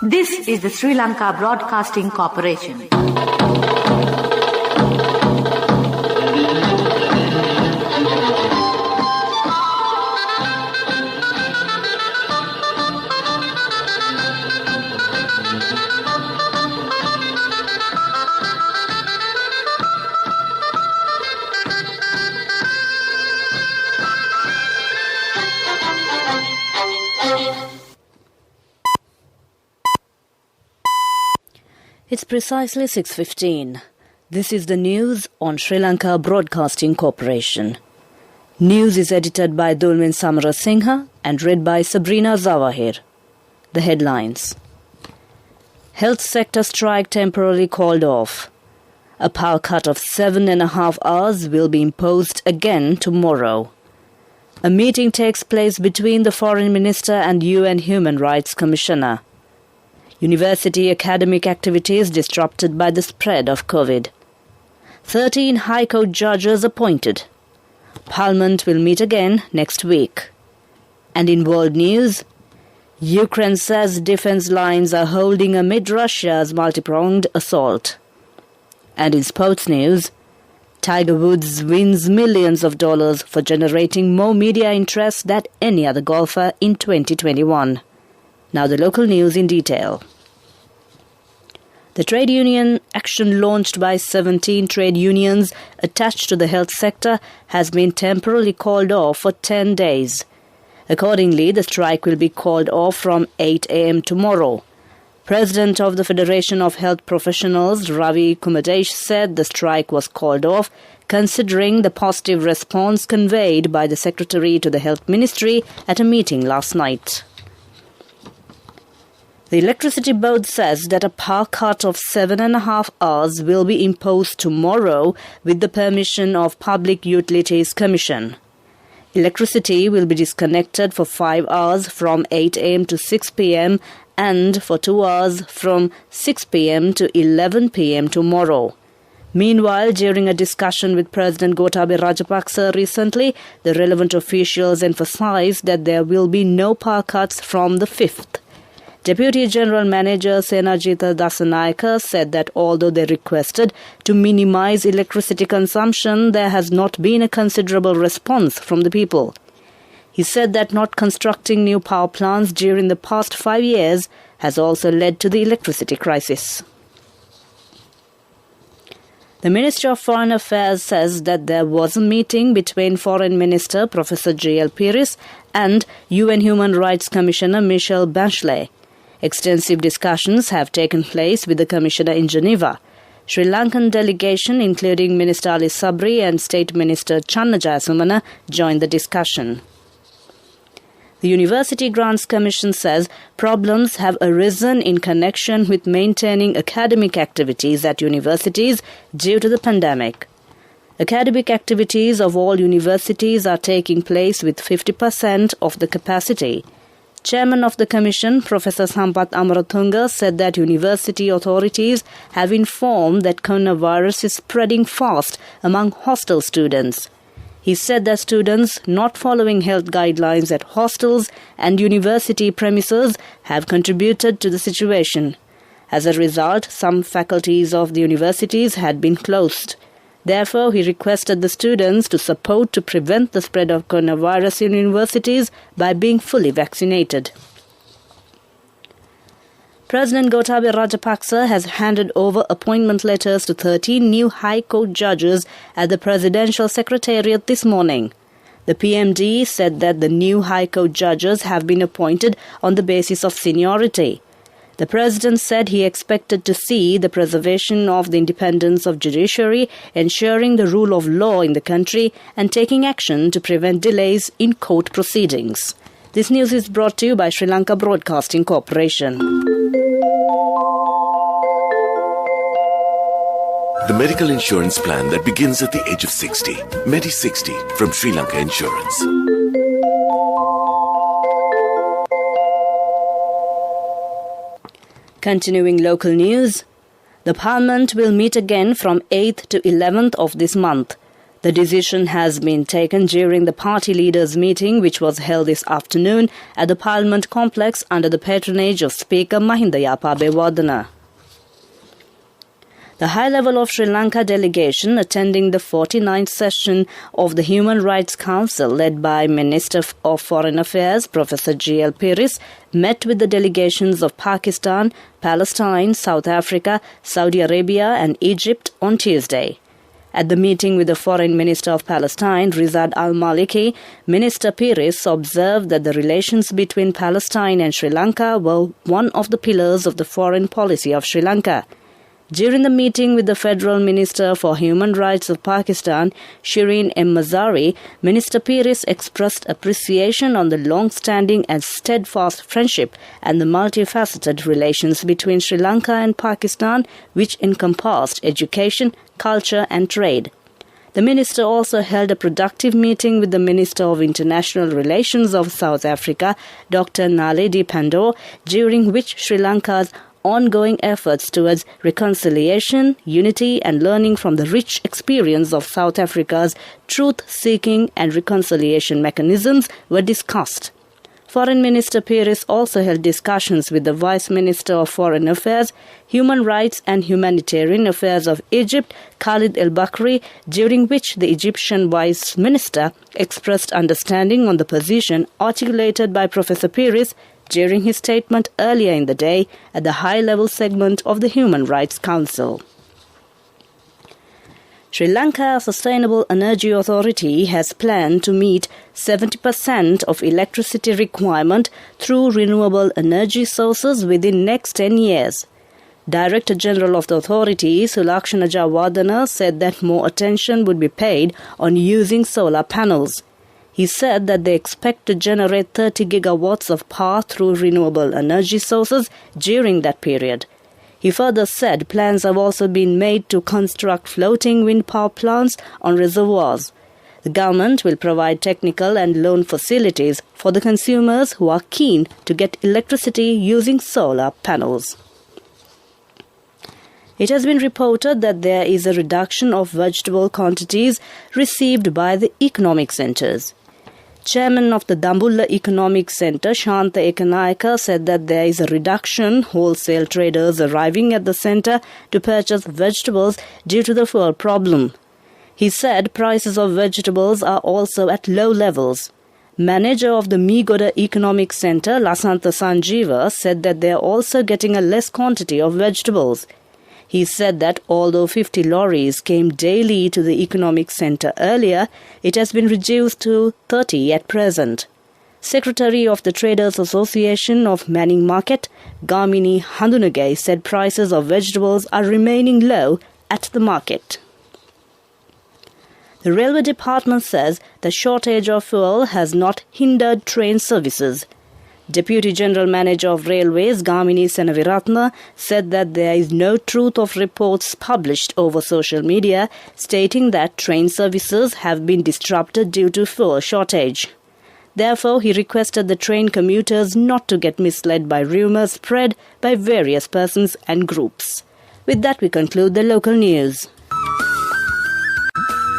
This is the Sri Lanka Broadcasting Corporation. It's precisely 6:15. This is the news on Sri Lanka Broadcasting Corporation. News is edited by Dulwin Samarasinghe and read by Sabrina Zawahir. The headlines. Health sector strike temporarily called off. A power cut of 7.5 hours will be imposed again tomorrow. A meeting takes place between the Foreign Minister and UN Human Rights Commissioner. University academic activities disrupted by the spread of COVID. 13 High Court judges appointed. Parliament will meet again next week. And in world news, Ukraine says defense lines are holding amid Russia's multi-pronged assault. And in sports news, Tiger Woods wins millions of dollars for generating more media interest than any other golfer in 2021. Now the local news in detail. The trade union action launched by 17 trade unions attached to the health sector has been temporarily called off for 10 days. Accordingly, the strike will be called off from 8 a.m. tomorrow. President of the Federation of Health Professionals, Ravi Kumadesh, said the strike was called off considering the positive response conveyed by the Secretary to the Health Ministry at a meeting last night. The Electricity Board says that a power cut of 7.5 hours will be imposed tomorrow with the permission of Public Utilities Commission. Electricity will be disconnected for 5 hours from 8 a.m. to 6 p.m. and for 2 hours from 6 p.m. to 11 p.m. tomorrow. Meanwhile, during a discussion with President Gotabaya Rajapaksa recently, the relevant officials emphasized that there will be no power cuts from the 5th. Deputy General Manager Senajita Dasanayake said that although they requested to minimize electricity consumption, there has not been a considerable response from the people. He said that not constructing new power plants during the past 5 years has also led to the electricity crisis. The Ministry of Foreign Affairs says that there was a meeting between Foreign Minister Professor J.L. Pires and UN Human Rights Commissioner Michelle Bachelet. Extensive discussions have taken place with the Commissioner in Geneva. Sri Lankan delegation, including Minister Ali Sabri and State Minister Channa Jayasumana, joined the discussion. The University Grants Commission says problems have arisen in connection with maintaining academic activities at universities due to the pandemic. Academic activities of all universities are taking place with 50% of the capacity. Chairman of the Commission, Professor Sampath Amarathunga, said that university authorities have informed that coronavirus is spreading fast among hostel students. He said that students not following health guidelines at hostels and university premises have contributed to the situation. As a result, some faculties of the universities had been closed. Therefore, he requested the students to support to prevent the spread of coronavirus in universities by being fully vaccinated. President Gotabaya Rajapaksa has handed over appointment letters to 13 new High Court judges at the Presidential Secretariat this morning. The PMD said that the new High Court judges have been appointed on the basis of seniority. The President said he expected to see the preservation of the independence of judiciary, ensuring the rule of law in the country, and taking action to prevent delays in court proceedings. This news is brought to you by Sri Lanka Broadcasting Corporation. The medical insurance plan that begins at the age of 60. Medi60 from Sri Lanka Insurance. Continuing local news, the Parliament will meet again from 8th to 11th of this month. The decision has been taken during the party leaders' meeting, which was held this afternoon at the Parliament complex under the patronage of Speaker Mahinda Yapa. The high-level of Sri Lanka delegation attending the 49th session of the Human Rights Council led by Minister of Foreign Affairs Professor G.L. Piris met with the delegations of Pakistan, Palestine, South Africa, Saudi Arabia and Egypt on Tuesday. At the meeting with the Foreign Minister of Palestine, Rizad al-Maliki, Minister Piris observed that the relations between Palestine and Sri Lanka were one of the pillars of the foreign policy of Sri Lanka. During the meeting with the Federal Minister for Human Rights of Pakistan, Shireen M. Mazari, Minister Piris expressed appreciation on the long-standing and steadfast friendship and the multifaceted relations between Sri Lanka and Pakistan, which encompassed education, culture and trade. The minister also held a productive meeting with the Minister of International Relations of South Africa, Dr. Naledi Pandor, during which Sri Lanka's ongoing efforts towards reconciliation, unity and learning from the rich experience of South Africa's truth-seeking and reconciliation mechanisms were discussed. Foreign Minister Piris also held discussions with the Vice Minister of Foreign Affairs, Human Rights and Humanitarian Affairs of Egypt, Khalid El-Bakri, during which the Egyptian Vice Minister expressed understanding on the position articulated by Professor Piris during his statement earlier in the day at the high-level segment of the Human Rights Council. Sri Lanka Sustainable Energy Authority has planned to meet 70% of electricity requirement through renewable energy sources within next 10 years. Director General of the authority, Sulakshana Javadana, said that more attention would be paid on using solar panels. He said that they expect to generate 30 gigawatts of power through renewable energy sources during that period. He further said plans have also been made to construct floating wind power plants on reservoirs. The government will provide technical and loan facilities for the consumers who are keen to get electricity using solar panels. It has been reported that there is a reduction of vegetable quantities received by the economic centres. Chairman of the Dambulla Economic Centre, Shanta Ekanayaka, said that there is a reduction wholesale traders arriving at the centre to purchase vegetables due to the fuel problem. He said prices of vegetables are also at low levels. Manager of the Meegoda Economic Centre, Lasantha Sanjeeva, said that they are also getting a less quantity of vegetables. He said that although 50 lorries came daily to the economic centre earlier, it has been reduced to 30 at present. Secretary of the Traders Association of Manning Market, Gamini Handunagay, said prices of vegetables are remaining low at the market. The Railway Department says the shortage of fuel has not hindered train services. Deputy General Manager of Railways, Gamini Senaviratna, said that there is no truth of reports published over social media stating that train services have been disrupted due to fuel shortage. Therefore, he requested the train commuters not to get misled by rumours spread by various persons and groups. With that, we conclude the local news.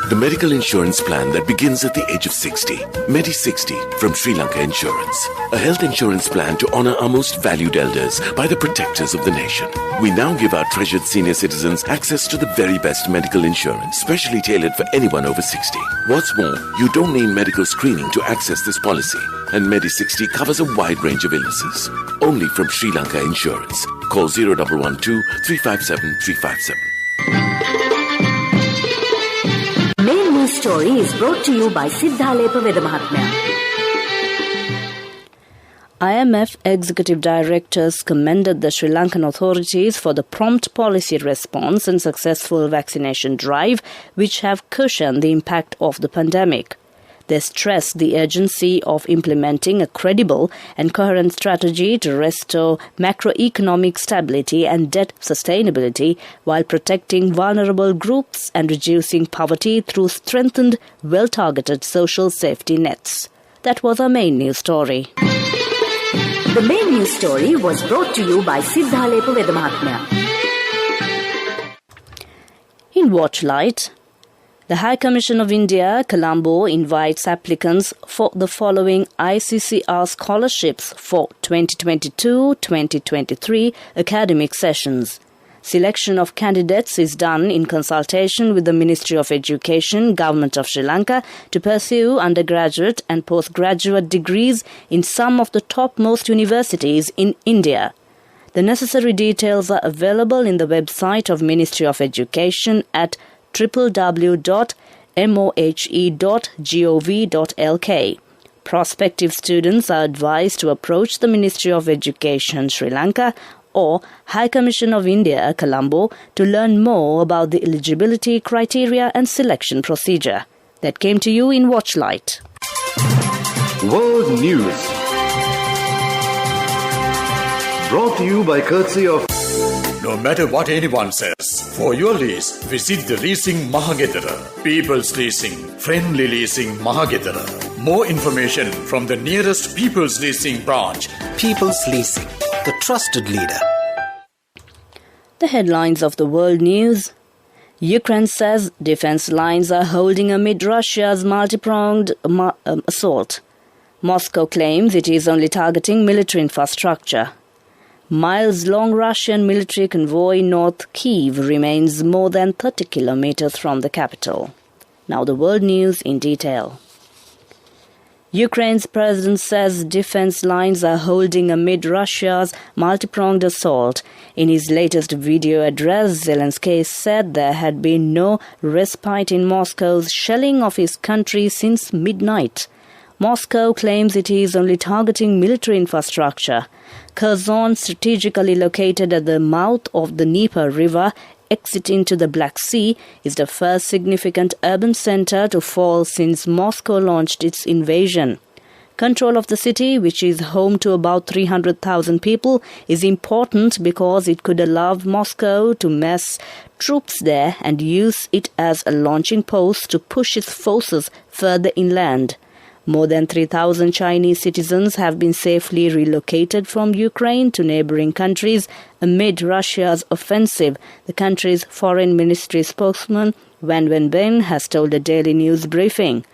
The medical insurance plan that begins at the age of 60. Medi 60 from Sri Lanka Insurance. A health insurance plan to honour our most valued elders by the protectors of the nation. We now give our treasured senior citizens access to the very best medical insurance, specially tailored for anyone over 60. What's more, you don't need medical screening to access this policy. And Medi 60 covers a wide range of illnesses. Only from Sri Lanka Insurance. Call 0112 357 357. Main news story is brought to you by Siddhalepa Vedamahatmya. IMF executive directors commended the Sri Lankan authorities for the prompt policy response and successful vaccination drive, which have cushioned the impact of the pandemic. They stressed the urgency of implementing a credible and coherent strategy to restore macroeconomic stability and debt sustainability while protecting vulnerable groups and reducing poverty through strengthened, well-targeted social safety nets. That was our main news story. The main news story was brought to you by Siddhalepa Vedamahatmya. In Watchlight, The High Commission of India, Colombo, invites applicants for the following ICCR scholarships for 2022-2023 academic sessions. Selection of candidates is done in consultation with the Ministry of Education, Government of Sri Lanka, to pursue undergraduate and postgraduate degrees in some of the topmost universities in India. The necessary details are available in the website of Ministry of Education at www.mohe.gov.lk. Prospective students are advised to approach the Ministry of Education, Sri Lanka, or High Commission of India, Colombo, to learn more about the eligibility criteria and selection procedure. That came to you in Watchlight. World News. Brought to you by courtesy of... No matter what anyone says, for your lease, visit the Leasing Mahagedara. People's Leasing, Friendly Leasing Mahagedara. More information from the nearest People's Leasing branch. People's Leasing, the trusted leader. The headlines of the world news. Ukraine says defense lines are holding amid Russia's multi-pronged assault. Moscow claims it is only targeting military infrastructure. Miles-long Russian military convoy north Kyiv remains more than 30 kilometers from the capital. Now the world news in detail. Ukraine's president says defense lines are holding amid Russia's multi-pronged assault. In his latest video address, Zelensky said there had been no respite in Moscow's shelling of his country since midnight. Moscow claims it is only targeting military infrastructure. Kherson, strategically located at the mouth of the Dnieper River, exit into the Black Sea, is the first significant urban center to fall since Moscow launched its invasion. Control of the city, which is home to about 300,000 people, is important because it could allow Moscow to mass troops there and use it as a launching post to push its forces further inland. More than 3,000 Chinese citizens have been safely relocated from Ukraine to neighboring countries amid Russia's offensive, the country's foreign ministry spokesman Wen Wenbin has told a daily news briefing.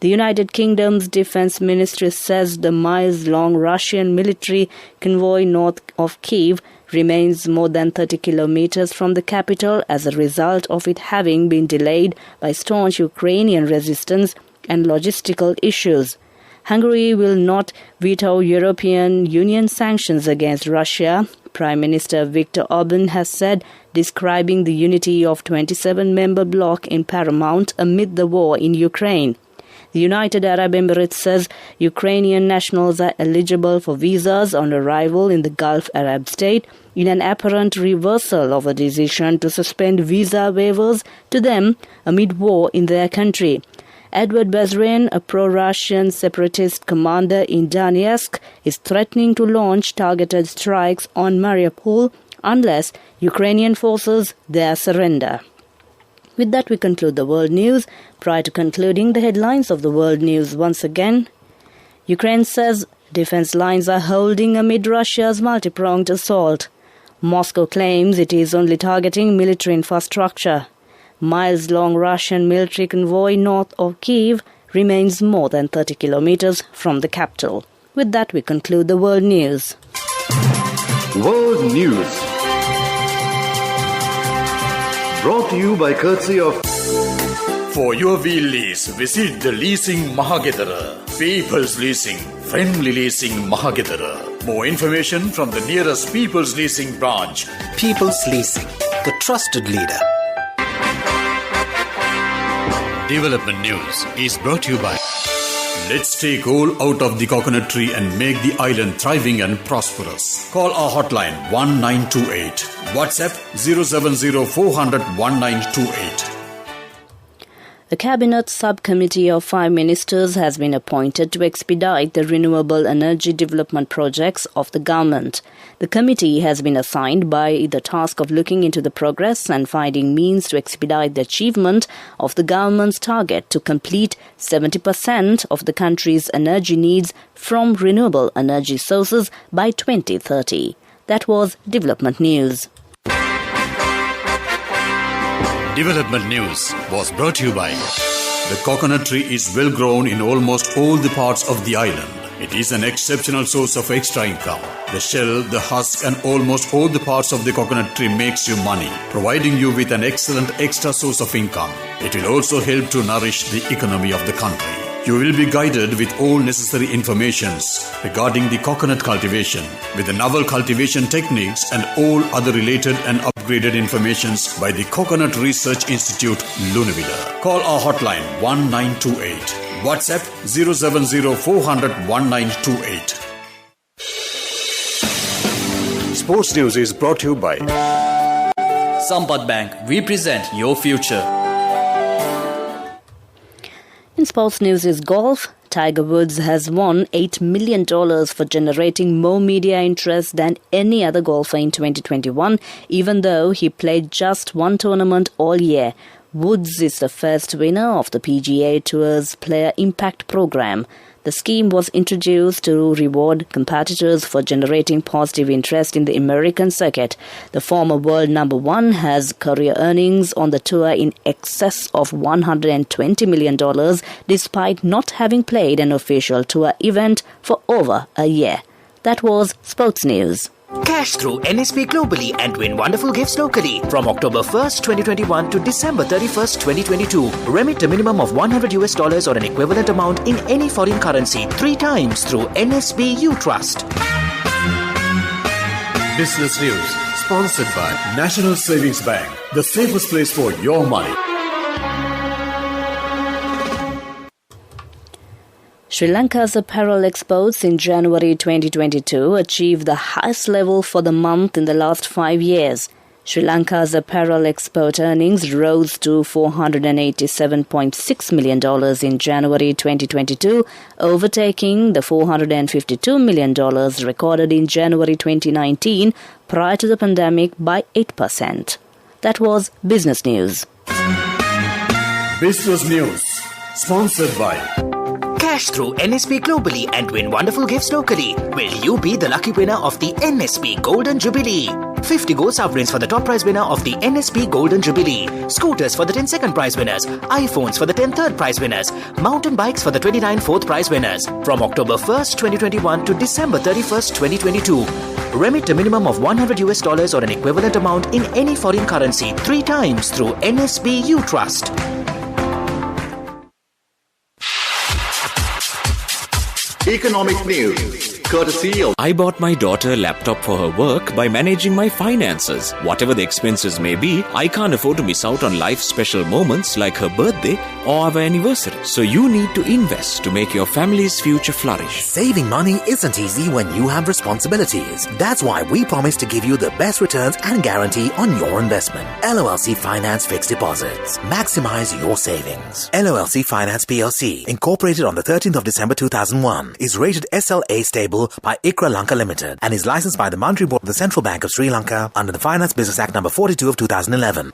The United Kingdom's defense ministry says the miles-long Russian military convoy north of Kyiv remains more than 30 kilometers from the capital as a result of it having been delayed by staunch Ukrainian resistance and logistical issues. Hungary will not veto European Union sanctions against Russia, Prime Minister Viktor Orban has said, describing the unity of 27-member bloc in paramount amid the war in Ukraine. The United Arab Emirates says Ukrainian nationals are eligible for visas on arrival in the Gulf Arab state in an apparent reversal of a decision to suspend visa waivers to them amid war in their country. Edward Bazaryan, a pro-Russian separatist commander in Donetsk, is threatening to launch targeted strikes on Mariupol unless Ukrainian forces there surrender. With that, we conclude the world news. Prior to concluding, the headlines of the world news once again. Ukraine says defense lines are holding amid Russia's multi-pronged assault. Moscow claims it is only targeting military infrastructure. Miles-long Russian military convoy north of Kyiv remains more than 30 kilometers from the capital. With that, we conclude the world news. World News. Brought to you by courtesy of... For your wheel lease, visit the Leasing Mahagedara. People's Leasing, Friendly Leasing Mahagedara. More information from the nearest People's Leasing branch. People's Leasing, the trusted leader. Development News is brought to you by... Let's take coal out of the coconut tree and make the island thriving and prosperous. Call our hotline 1928. WhatsApp 070 400 1928. A cabinet subcommittee of 5 ministers has been appointed to expedite the renewable energy development projects of the government. The committee has been assigned by the task of looking into the progress and finding means to expedite the achievement of the government's target to complete 70% of the country's energy needs from renewable energy sources by 2030. That was Development News. Development News was brought to you by the coconut tree is well grown in almost all the parts of the island. It is an exceptional source of extra income. The shell, the husk and almost all the parts of the coconut tree makes you money, providing you with an excellent extra source of income. It will also help to nourish the economy of the country. You will be guided with all necessary informations regarding the coconut cultivation, with the novel cultivation techniques and all other related and upgraded informations by the Coconut Research Institute, Lunavilla. Call our hotline 1928. WhatsApp 070 400 1928. Sports News is brought to you by Sampath Bank. We present your future. In sports news is golf. Tiger Woods has won $8 million for generating more media interest than any other golfer in 2021, even though he played just one tournament all year. Woods is the first winner of the PGA Tour's Player Impact Program. The scheme was introduced to reward competitors for generating positive interest in the American circuit. The former world number one has career earnings on the tour in excess of $120 million, despite not having played an official tour event for over a year. That was Sports News. Cash through NSP globally and win wonderful gifts locally. From October 1st, 2021 to December 31st, 2022. Remit a minimum of $100 or an equivalent amount in any foreign currency 3 times through NSB U Trust. Business News, sponsored by National Savings Bank, the safest place for your money. Sri Lanka's apparel exports in January 2022 achieved the highest level for the month in the last 5 years. Sri Lanka's apparel export earnings rose to $487.6 million in January 2022, overtaking the $452 million recorded in January 2019 prior to the pandemic by 8%. That was Business News. Business News, sponsored by Cash through NSP globally and win wonderful gifts locally. Will you be the lucky winner of the NSP Golden Jubilee? 50 gold sovereigns for the top prize winner of the NSP Golden Jubilee. Scooters for the 10 second prize winners. iPhones for the 10 third prize winners. Mountain bikes for the 29 fourth prize winners. From October 1st, 2021 to December 31st, 2022. Remit a minimum of $100 or an equivalent amount in any foreign currency 3 times through NSB U Trust. Economic News, courtesy of I bought my daughter a laptop for her work by managing my finances. Whatever the expenses may be, I can't afford to miss out on life's special moments like her birthday or our anniversary. So you need to invest to make your family's future flourish. Saving money isn't easy when you have responsibilities. That's why we promise to give you the best returns and guarantee on your investment. LOLC Finance Fixed Deposits. Maximize your savings. LOLC Finance PLC, incorporated on the 13th of December 2001, is rated SLA stable by ICRA Lanka Limited and is licensed by the Monetary Board of the Central Bank of Sri Lanka under the Finance Business Act No. 42 of 2011.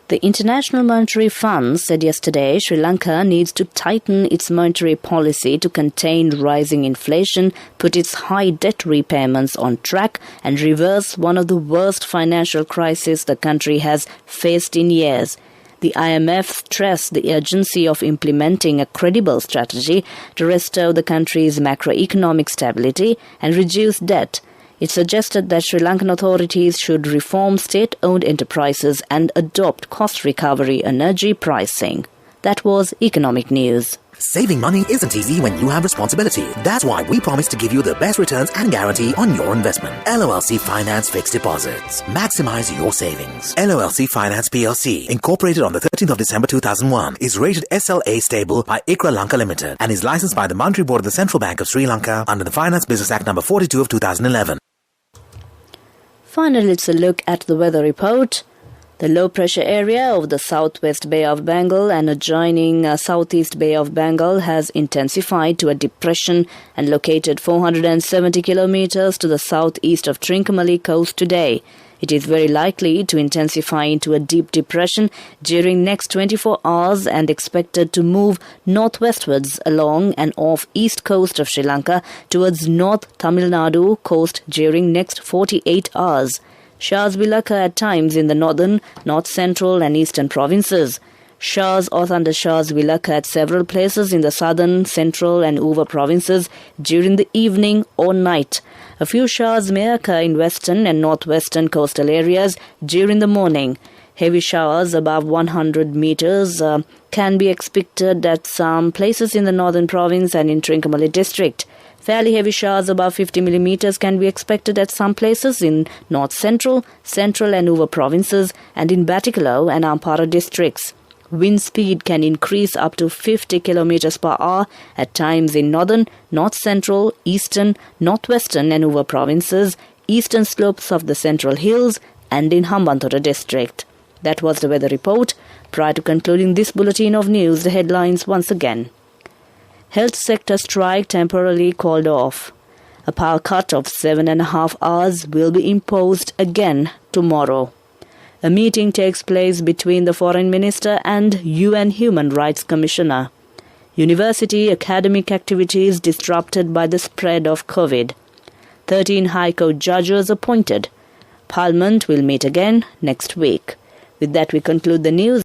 The International Monetary Fund said yesterday Sri Lanka needs to tighten its monetary policy to contain rising inflation, put its high debt repayments on track, and reverse one of the worst financial crises the country has faced in years. The IMF stressed the urgency of implementing a credible strategy to restore the country's macroeconomic stability and reduce debt. It suggested that Sri Lankan authorities should reform state-owned enterprises and adopt cost recovery energy pricing. That was Economic News. Saving money isn't easy when you have responsibility. That's why we promise to give you the best returns and guarantee on your investment. LOLC Finance Fixed Deposits. Maximize your savings. LOLC Finance PLC, incorporated on the 13th of December 2001, is rated SLA stable by ICRA Lanka Limited and is licensed by the Monetary Board of the Central Bank of Sri Lanka under the Finance Business Act No. 42 of 2011. Finally, it's a look at the weather report. The low-pressure area of the southwest Bay of Bengal and adjoining southeast Bay of Bengal has intensified to a depression and located 470 kilometers to the southeast of Trincomalee coast today. It is very likely to intensify into a deep depression during next 24 hours and expected to move northwestwards along and off east coast of Sri Lanka towards North Tamil Nadu coast during next 48 hours. Showers will occur at times in the northern, north central and eastern provinces. Showers or thunder showers will occur at several places in the southern, central and over provinces during the evening or night. A few showers may occur in western and northwestern coastal areas during the morning. Heavy showers above 100 meters can be expected at some places in the northern province and in Trincomalee district. Fairly heavy showers above 50 millimeters can be expected at some places in north central, central and over provinces and in Batticaloa and Ampara districts. Wind speed can increase up to 50 kilometers per hour at times in northern, north central, eastern, northwestern and over provinces, eastern slopes of the Central Hills and in Hambantota district. That was the weather report. Prior to concluding this bulletin of news, the headlines once again. Health sector strike temporarily called off. A power cut of 7.5 hours will be imposed again tomorrow. A meeting takes place between the Foreign Minister and UN Human Rights Commissioner. University academic activities disrupted by the spread of COVID. 13 High Court judges appointed. Parliament will meet again next week. With that, we conclude the news.